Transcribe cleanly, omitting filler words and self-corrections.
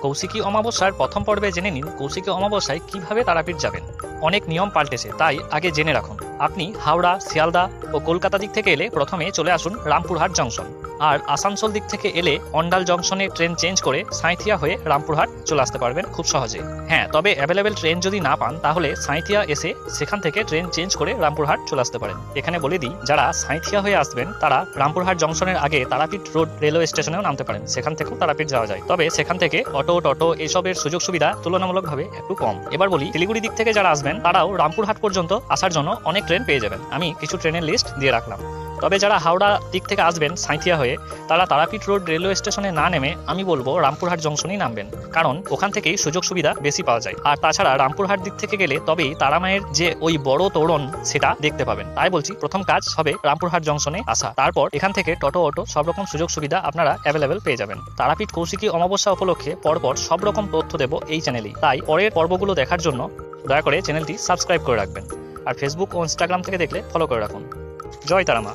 কৌশিকী অমাবস্যার প্রথম পর্বে জেনে নিন কৌশিকী অমাবস্যায় কিভাবে তারাপীঠ যাবেন। অনেক নিয়ম পাল্টেছে, তাই আগে জেনে রাখুন। আপনি হাওড়া, শিয়ালদা ও কলকাতা দিক থেকে এলে প্রথমে চলে আসুন রামপুরহাট জংশন, আর আসানসোল দিক থেকে এলে অন্ডাল জংশনে ট্রেন চেঞ্জ করে সাঁইথিয়া হয়ে রামপুরহাট চলে আসতে পারবেন খুব সহজে। হ্যাঁ, তবে অ্যাভেলেবেল ট্রেন যদি না পান তাহলে সাঁইথিয়া এসে সেখান থেকে ট্রেন চেঞ্জ করে রামপুরহাট চলে আসতে পারেন। এখানে বলে দিই, যারা সাঁইথিয়া হয়ে আসবেন তারা রামপুরহাট জংশনের আগে তারাপীঠ রোড রেলওয়ে স্টেশনেও নামতে পারেন, সেখান থেকেও তারাপীঠ যাওয়া যায়। তবে সেখান থেকে অটো, টোটো এসবের সুযোগ সুবিধা তুলনামূলকভাবে একটু কম। এবার বলি, শিলিগুড়ি দিক থেকে যারা আসবেন তারাও রামপুরহাট পর্যন্ত আসার জন্য অনেক ট্রেন পেয়ে যাবেন। আমি কিছু ট্রেনের লিস্ট দিয়ে রাখলাম। তবে যারা হাওড়া দিক থেকে আসবেন সাঁইথিয়া হয়ে, তারা তারাপীঠ রোড রেলওয়ে স্টেশনে না নেমে আমি বলবো রামপুরহাট জংশনেই নামবেন, কারণ ওখান থেকেই সুযোগ সুবিধা বেশি পাওয়া যায়। আর তাছাড়া রামপুরহাট দিক থেকে গেলে তবেই তারামায়ের যে ওই বড় তোরণ সেটা দেখতে পাবেন। তাই বলছি, প্রথম কাজ হবে রামপুরহাট জংশনে আসা, তারপর এখান থেকে টোটো, অটো সব রকম সুযোগ সুবিধা আপনারা অ্যাভেলেবেল পেয়ে যাবেন। তারাপীঠ কৌশিকী অমাবস্যা উপলক্ষে পরপর সব রকম তথ্য দেব এই চ্যানেলেই, তাই পরের পর্বগুলো দেখার জন্য দয়া করে চ্যানেলটি সাবস্ক্রাইব করে রাখবেন। আর ফেসবুক ও ইনস্টাগ্রাম থেকে দেখলে ফলো করে রাখুন। জয় তারা মা।